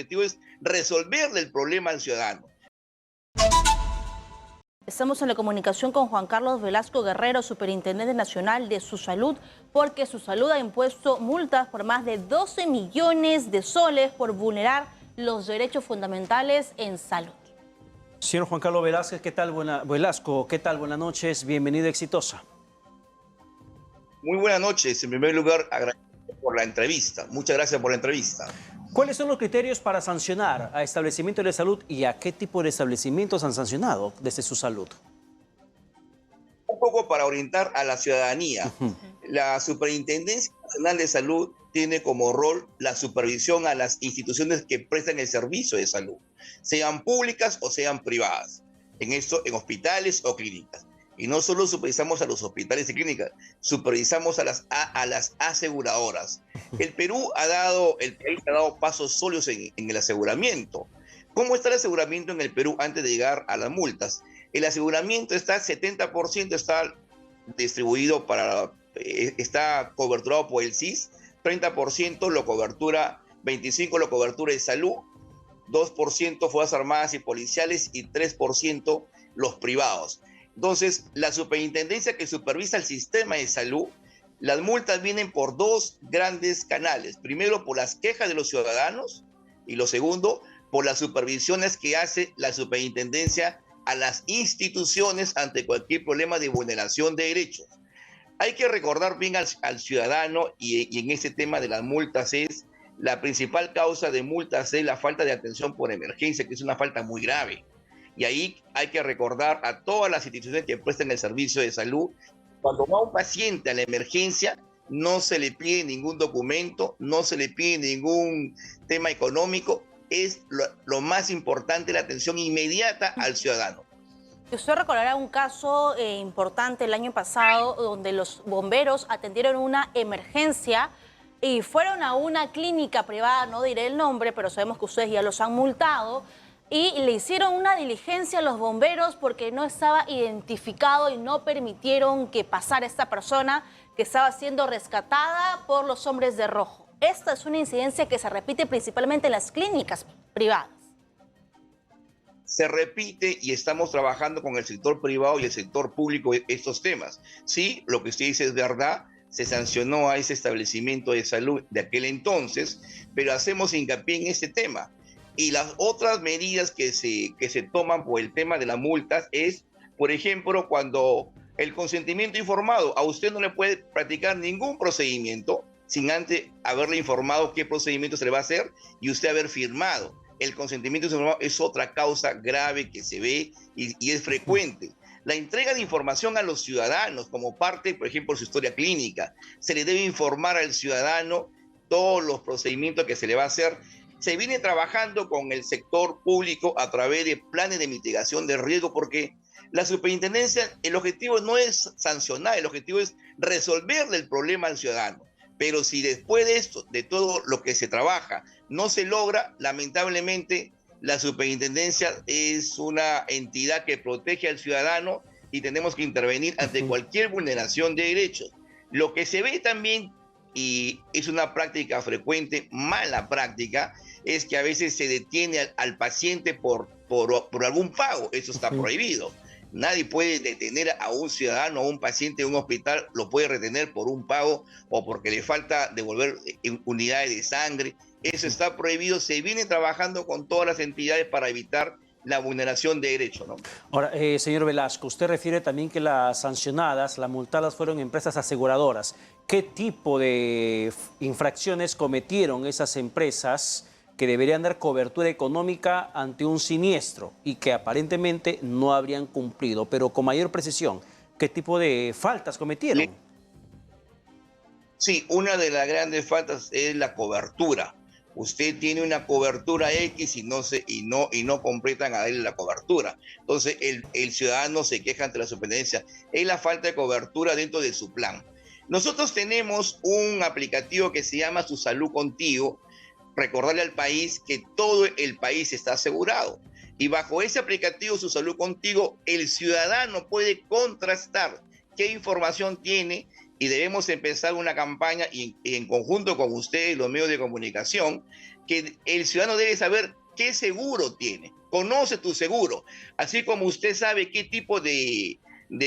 objetivo es resolverle el problema al ciudadano. Estamos en la comunicación con Juan Carlos Velasco Guerrero, Superintendente Nacional de Salud, porque Salud ha impuesto multas por más de 12 millones de soles por vulnerar los derechos fundamentales en salud. Señor Juan Carlos Velázquez, ¿qué tal? Velasco, ¿qué tal? Buenas noches, bienvenido, exitosa. Muy buenas noches. En primer lugar, agradezco por la entrevista. Muchas gracias por la entrevista. ¿Cuáles son los criterios para sancionar a establecimientos de salud y a qué tipo de establecimientos han sancionado desde Salud? Un poco para orientar a la ciudadanía. La Superintendencia Nacional de Salud tiene como rol la supervisión a las instituciones que prestan el servicio de salud, sean públicas o sean privadas, en hospitales o clínicas. Y no solo supervisamos a los hospitales y clínicas, supervisamos a las aseguradoras. El país ha dado pasos sólidos en el aseguramiento. ¿Cómo está el aseguramiento en el Perú antes de llegar a las multas? El aseguramiento está 70% está distribuido está coberturado por el SIS, 30% lo cobertura, 25% lo cobertura de salud, 2% Fuerzas Armadas y Policiales y 3% los privados. Entonces, la superintendencia que supervisa el sistema de salud, las multas vienen por dos grandes canales. Primero, por las quejas de los ciudadanos y lo segundo, por las supervisiones que hace la superintendencia a las instituciones ante cualquier problema de vulneración de derechos. Hay que recordar bien al ciudadano y en este tema de las multas la principal causa de multas es la falta de atención por emergencia, que es una falta muy grave. Y ahí hay que recordar a todas las instituciones que prestan el servicio de salud, cuando va un paciente a la emergencia, no se le pide ningún documento, no se le pide ningún tema económico, es lo más importante, la atención inmediata al ciudadano. Usted recordará un caso importante el año pasado donde los bomberos atendieron una emergencia y fueron a una clínica privada, no diré el nombre, pero sabemos que ustedes ya los han multado, y le hicieron una diligencia a los bomberos porque no estaba identificado y no permitieron que pasara esta persona que estaba siendo rescatada por los hombres de rojo. Esta es una incidencia que se repite principalmente en las clínicas privadas. Se repite y estamos trabajando con el sector privado y el sector público estos temas. Sí, lo que usted dice es verdad, se sancionó a ese establecimiento de salud de aquel entonces, pero hacemos hincapié en este tema. Y las otras medidas que se toman por el tema de las multas es, por ejemplo, cuando el consentimiento informado, a usted no le puede practicar ningún procedimiento sin antes haberle informado qué procedimiento se le va a hacer y usted haber firmado. El consentimiento informado es otra causa grave que se ve y es frecuente. La entrega de información a los ciudadanos como parte, por ejemplo, de su historia clínica. Se le debe informar al ciudadano todos los procedimientos que se le va a hacer. Se viene trabajando con el sector público a través de planes de mitigación de riesgo porque la superintendencia, el objetivo no es sancionar, el objetivo es resolverle el problema al ciudadano. Pero si después de esto, de todo lo que se trabaja, no se logra, lamentablemente la superintendencia es una entidad que protege al ciudadano y tenemos que intervenir ante cualquier vulneración de derechos. Lo que se ve también, y es una práctica frecuente, mala práctica, es que a veces se detiene al paciente por algún pago. Eso está prohibido. Nadie puede detener a un ciudadano o a un paciente en un hospital, lo puede retener por un pago o porque le falta devolver unidades de sangre. Eso está prohibido. Se viene trabajando con todas las entidades para evitar la vulneración de derechos, ¿no? Ahora, señor Velasco, usted refiere también que las sancionadas, las multadas fueron empresas aseguradoras. ¿Qué tipo de infracciones cometieron esas empresas que deberían dar cobertura económica ante un siniestro y que aparentemente no habrían cumplido? Pero con mayor precisión, ¿qué tipo de faltas cometieron? Sí, una de las grandes faltas es la cobertura. Usted tiene una cobertura X y no completan a darle la cobertura. Entonces el ciudadano se queja ante la superintendencia. Es la falta de cobertura dentro de su plan. Nosotros tenemos un aplicativo que se llama Su Salud Contigo. Recordarle al país que todo el país está asegurado. Y bajo ese aplicativo Su Salud Contigo, el ciudadano puede contrastar qué información tiene y debemos empezar una campaña y en conjunto con ustedes, los medios de comunicación, que el ciudadano debe saber qué seguro tiene. Conoce tu seguro. Así como usted sabe qué tipo de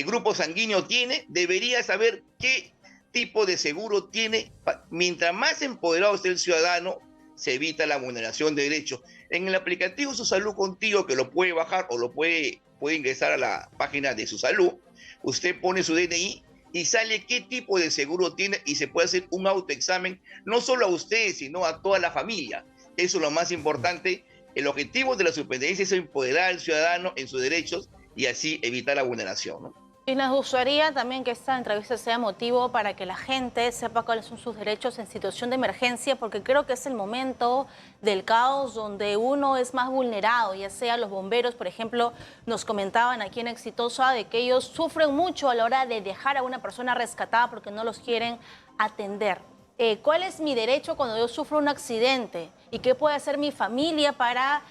grupo sanguíneo tiene, debería saber qué tipo de seguro tiene. Mientras más empoderado esté el ciudadano, se evita la vulneración de derechos. En el aplicativo Su Salud Contigo, que lo puede bajar o lo puede ingresar a la página de Su Salud, usted pone su DNI y sale qué tipo de seguro tiene y se puede hacer un autoexamen, no solo a usted, sino a toda la familia. Eso es lo más importante. El objetivo de la superintendencia es empoderar al ciudadano en sus derechos y así evitar la vulneración, ¿no? Y nos gustaría también que esta entrevista sea motivo para que la gente sepa cuáles son sus derechos en situación de emergencia, porque creo que es el momento del caos donde uno es más vulnerado, ya sea los bomberos, por ejemplo, nos comentaban aquí en Exitosa de que ellos sufren mucho a la hora de dejar a una persona rescatada porque no los quieren atender. ¿Cuál es mi derecho cuando yo sufro un accidente? ¿Y qué puede hacer mi familia para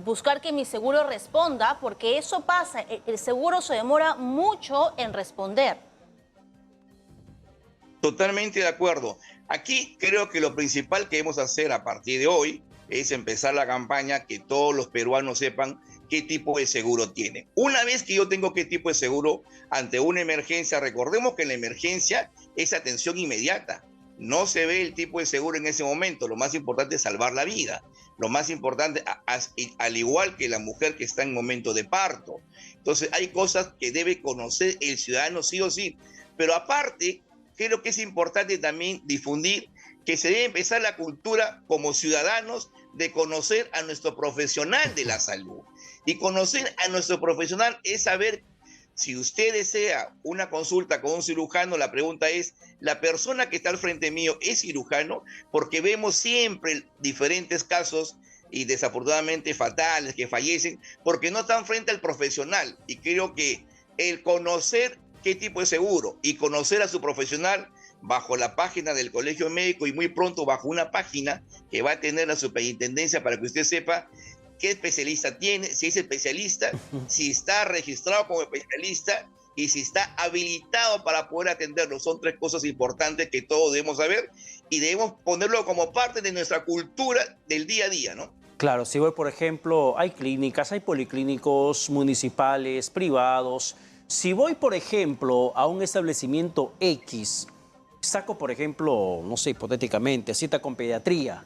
buscar que mi seguro responda? Porque eso pasa, el seguro se demora mucho en responder. Totalmente de acuerdo. Aquí creo que lo principal que debemos hacer a partir de hoy es empezar la campaña que todos los peruanos sepan qué tipo de seguro tiene. Una vez que yo tengo qué tipo de seguro ante una emergencia, recordemos que la emergencia es atención inmediata. No se ve el tipo de seguro en ese momento. Lo más importante es salvar la vida. Lo más importante, al igual que la mujer que está en momento de parto. Entonces, hay cosas que debe conocer el ciudadano sí o sí. Pero aparte, creo que es importante también difundir que se debe empezar la cultura como ciudadanos de conocer a nuestro profesional de la salud. Y conocer a nuestro profesional es saber. Si usted desea una consulta con un cirujano, la pregunta es, ¿la persona que está al frente mío es cirujano? Porque vemos siempre diferentes casos y desafortunadamente fatales que fallecen porque no están frente al profesional. Y creo que el conocer qué tipo de seguro y conocer a su profesional bajo la página del Colegio Médico y muy pronto bajo una página que va a tener la superintendencia para que usted sepa qué especialista tiene, si es especialista, si está registrado como especialista y si está habilitado para poder atenderlo. Son tres cosas importantes que todos debemos saber y debemos ponerlo como parte de nuestra cultura del día a día, ¿no? Claro, si voy, por ejemplo, hay clínicas, hay policlínicos municipales, privados. Si voy, por ejemplo, a un establecimiento X, saco, por ejemplo, no sé, hipotéticamente, cita con pediatría,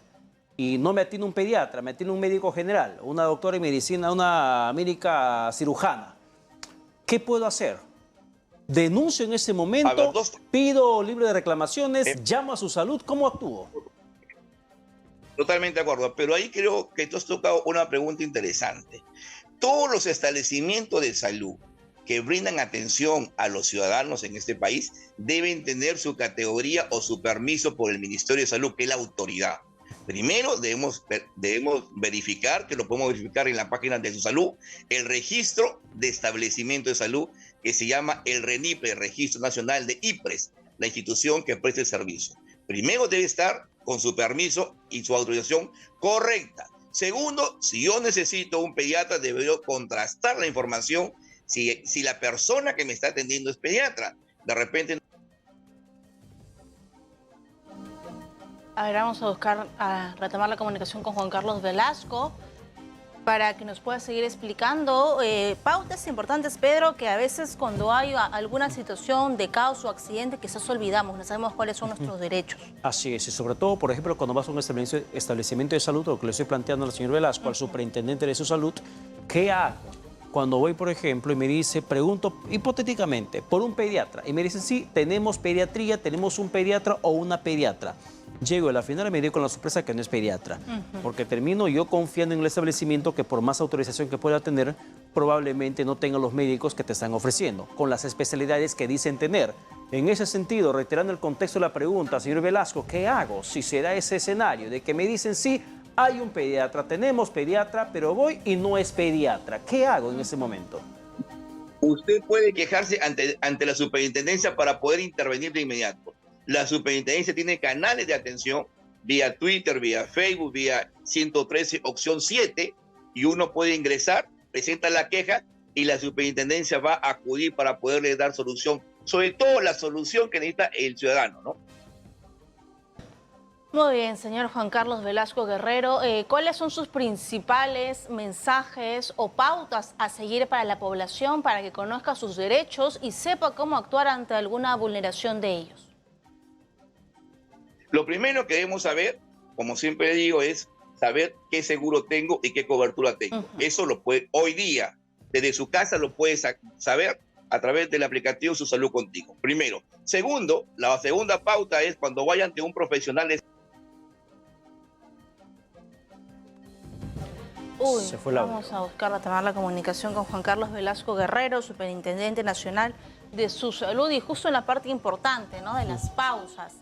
y no me atiende un pediatra, me atiende un médico general, una doctora en medicina, una médica cirujana. ¿Qué puedo hacer? ¿Denuncio en ese momento? ¿Pido libre de reclamaciones? ¿Llamo a Su Salud? ¿Cómo actúo? Totalmente de acuerdo, pero ahí creo que tú has tocado una pregunta interesante. Todos los establecimientos de salud que brindan atención a los ciudadanos en este país deben tener su categoría o su permiso por el Ministerio de Salud, que es la autoridad. Primero debemos verificar, que lo podemos verificar en la página de Su Salud, el registro de establecimiento de salud que se llama el RENIPRE, Registro Nacional de IPRES, la institución que presta el servicio. Primero debe estar con su permiso y su autorización correcta. Segundo, si yo necesito un pediatra, debería contrastar la información si la persona que me está atendiendo es pediatra. De repente... A ver, vamos a retomar la comunicación con Juan Carlos Velasco para que nos pueda seguir explicando pautas importantes, Pedro, que a veces cuando hay alguna situación de caos o accidente quizás olvidamos, no sabemos cuáles son nuestros derechos. Así es, y sobre todo, por ejemplo, cuando vas a un establecimiento de salud, lo que le estoy planteando al señor Velasco, al superintendente de su salud, ¿qué hago? Cuando voy, por ejemplo, y me dice, pregunto hipotéticamente, por un pediatra, y me dicen, sí, tenemos pediatría, tenemos un pediatra o una pediatra. Llego a la final y me dio con la sorpresa que no es pediatra, porque termino yo confiando en el establecimiento que por más autorización que pueda tener, probablemente no tenga los médicos que te están ofreciendo, con las especialidades que dicen tener. En ese sentido, reiterando el contexto de la pregunta, señor Velasco, ¿qué hago si se da ese escenario de que me dicen, sí, hay un pediatra, tenemos pediatra, pero voy y no es pediatra? ¿Qué hago en ese momento? Usted puede quejarse ante la superintendencia para poder intervenir de inmediato. La superintendencia tiene canales de atención vía Twitter, vía Facebook, vía 113 opción 7, y uno puede ingresar, presenta la queja y la superintendencia va a acudir para poderle dar solución, sobre todo la solución que necesita el ciudadano, ¿no? Muy bien, señor Juan Carlos Velasco Guerrero. ¿Cuáles son sus principales mensajes o pautas a seguir para la población para que conozca sus derechos y sepa cómo actuar ante alguna vulneración de ellos? Lo primero que debemos saber, como siempre digo, es saber qué seguro tengo y qué cobertura tengo. Eso lo puede, hoy día, desde su casa lo puede saber a través del aplicativo Su Salud Contigo. Primero. Segundo, la segunda pauta es cuando vaya ante un profesional de Vamos a buscar retomar la comunicación con Juan Carlos Velasco Guerrero, Superintendente Nacional de Su Salud, y justo en la parte importante, ¿no?, de las pausas,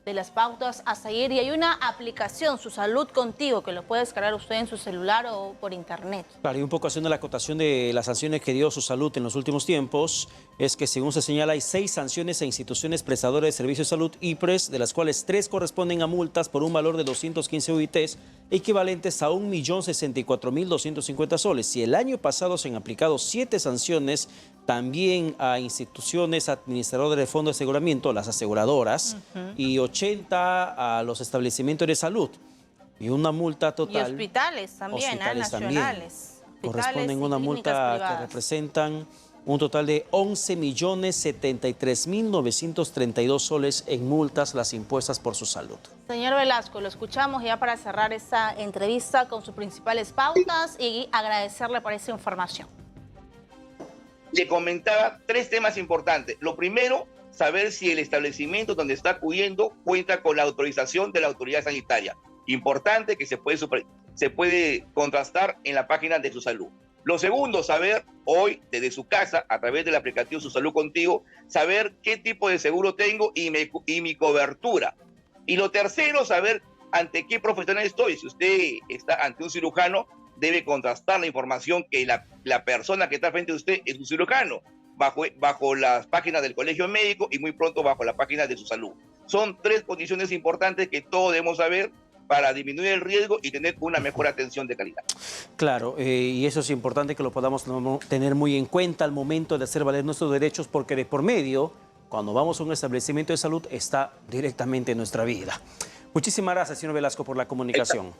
de las pautas a seguir. Y hay una aplicación, Su Salud Contigo, que lo puede descargar usted en su celular o por internet. Claro, y un poco haciendo la acotación de las sanciones que dio Su Salud en los últimos tiempos, es que según se señala hay 6 sanciones a instituciones prestadoras de servicios de salud IPRES, de las cuales 3 corresponden a multas por un valor de 215 UITs, equivalentes a 1.064.250 soles. Y el año pasado se han aplicado 7 sanciones también a instituciones administradoras de fondos de aseguramiento, las aseguradoras, y 80 a los establecimientos de salud. Y una multa total. Y hospitales también, nacionales. Corresponden a una multa que representan un total de 11.073.932 soles en multas las impuestas por Su Salud. Señor Velasco, lo escuchamos ya para cerrar esta entrevista con sus principales pautas y agradecerle por esa información. Le comentaba 3 temas importantes. Lo primero, saber si el establecimiento donde está acudiendo cuenta con la autorización de la autoridad sanitaria. Importante que se puede contrastar en la página de Su Salud. Lo segundo, saber hoy desde su casa, a través del aplicativo Su Salud Contigo, saber qué tipo de seguro tengo y mi cobertura. Y lo tercero, saber ante qué profesional estoy. Si usted está ante un cirujano, debe contrastar la información que la persona que está frente a usted es un cirujano, bajo las páginas del Colegio Médico y muy pronto bajo la página de Su Salud. Son 3 condiciones importantes que todos debemos saber para disminuir el riesgo y tener una mejor atención de calidad. Claro, y eso es importante que lo podamos tener muy en cuenta al momento de hacer valer nuestros derechos, porque de por medio, cuando vamos a un establecimiento de salud, está directamente nuestra vida. Muchísimas gracias, señor Velasco, por la comunicación.